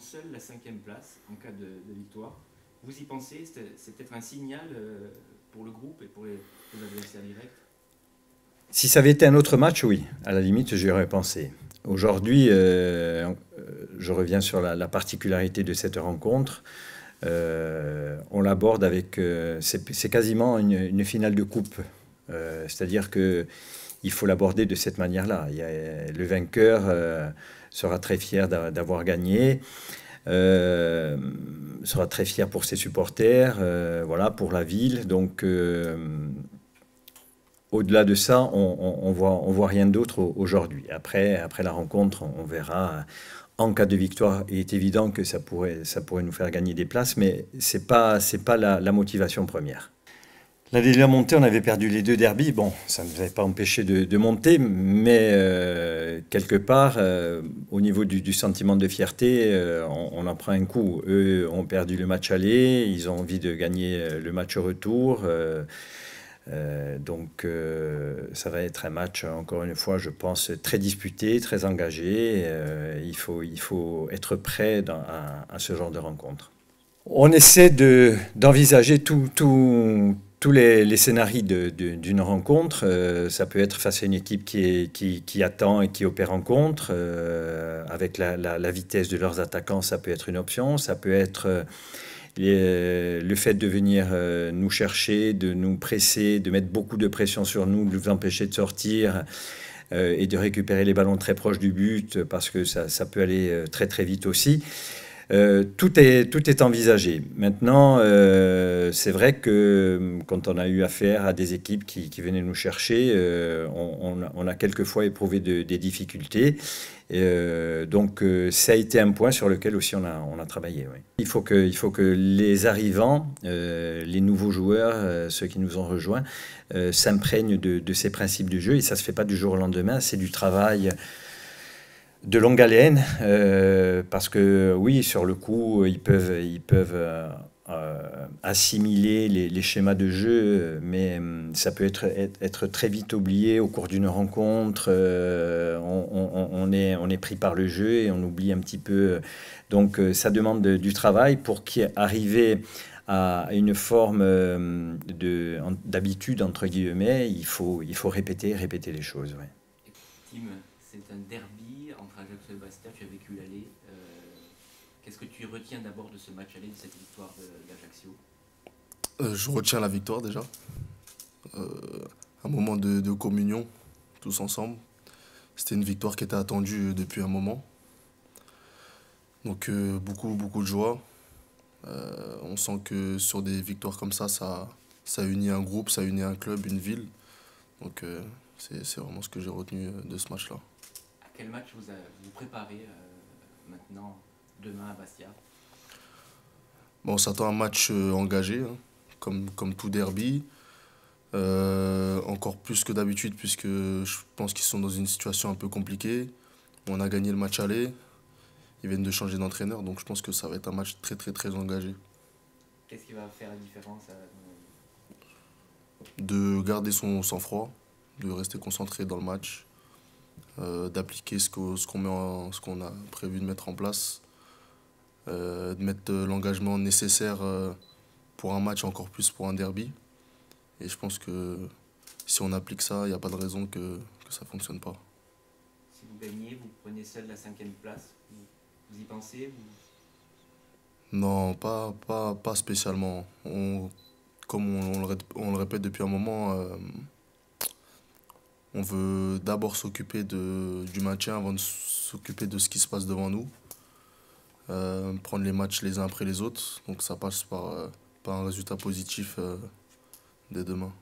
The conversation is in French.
prendre seul la 5e place en cas de victoire. Vous y pensez? C'est peut-être un signal pour le groupe et pour les adversaires directs? Si ça avait été un autre match, oui, à la limite, j'y aurais pensé. Aujourd'hui, je reviens sur la particularité de cette rencontre. On l'aborde avec... c'est quasiment une finale de coupe. C'est-à-dire qu'il faut l'aborder de cette manière-là. Le vainqueur sera très fier d'avoir gagné, sera très fier pour ses supporters, voilà, pour la ville. Donc, au-delà de ça, on voit rien d'autre aujourd'hui. Après la rencontre, on verra. En cas de victoire, il est évident que ça pourrait nous faire gagner des places, mais c'est pas la motivation première. L'année de la montée, on avait perdu les 2 derbies. Bon, ça ne nous avait pas empêché de monter, mais quelque part, au niveau du sentiment de fierté, on en prend un coup. Eux ont perdu le match aller, ils ont envie de gagner le match retour. Donc ça va être un match, encore une fois, je pense, très disputé, très engagé. Il faut être prêt à ce genre de rencontre. On essaie d'envisager tous les scénarios d'une rencontre. Ça peut être face à une équipe qui attend et qui opère en contre. Avec la vitesse de leurs attaquants, ça peut être une option. Ça peut être le fait de venir nous chercher, de nous presser, de mettre beaucoup de pression sur nous, de nous empêcher de sortir et de récupérer les ballons très proches du but, parce que ça peut aller très très vite aussi. Tout est envisagé. Maintenant, c'est vrai que quand on a eu affaire à des équipes qui venaient nous chercher, on a quelquefois éprouvé des difficultés. Donc, ça a été un point sur lequel aussi on a travaillé. Oui. Il faut que les arrivants, les nouveaux joueurs, ceux qui nous ont rejoints, s'imprègnent de ces principes du jeu. Et ça ne se fait pas du jour au lendemain, c'est du travail de longue haleine, parce que oui, sur le coup, ils peuvent assimiler les schémas de jeu, mais ça peut être très vite oublié au cours d'une rencontre. On est pris par le jeu et on oublie un petit peu. Donc ça demande du travail pour arriver à une forme d'habitude, entre guillemets. Il faut répéter les choses. Ouais. Tim, c'est un derby entre Ajaccio et Bastia, tu as vécu l'aller. Qu'est-ce que tu retiens d'abord de ce match aller, de cette victoire d'Ajaccio? Je retiens la victoire déjà. Un moment de communion, tous ensemble. C'était une victoire qui était attendue depuis un moment. Donc beaucoup de joie. On sent que sur des victoires comme ça unit un groupe, ça unit un club, une ville. Donc c'est vraiment ce que j'ai retenu de ce match-là. À quel match vous préparez maintenant, demain à Bastia? Bon, on s'attend à un match engagé, hein, comme tout derby. Encore plus que d'habitude, puisque je pense qu'ils sont dans une situation un peu compliquée. On a gagné le match aller. Ils viennent de changer d'entraîneur, donc je pense que ça va être un match très très très engagé. Qu'est-ce qui va faire la différence De garder son sang-froid, de rester concentré dans le match, d'appliquer ce qu'on a prévu de mettre en place, de mettre l'engagement nécessaire pour un match, encore plus pour un derby. Et je pense que si on applique ça, il n'y a pas de raison que ça ne fonctionne pas. Si vous gagnez, vous prenez seul la 5e place. Vous y pensez Non, pas spécialement. Comme on le répète depuis un moment, on veut d'abord s'occuper du maintien avant de s'occuper de ce qui se passe devant nous. Prendre les matchs les uns après les autres. Donc ça passe par un résultat positif dès demain.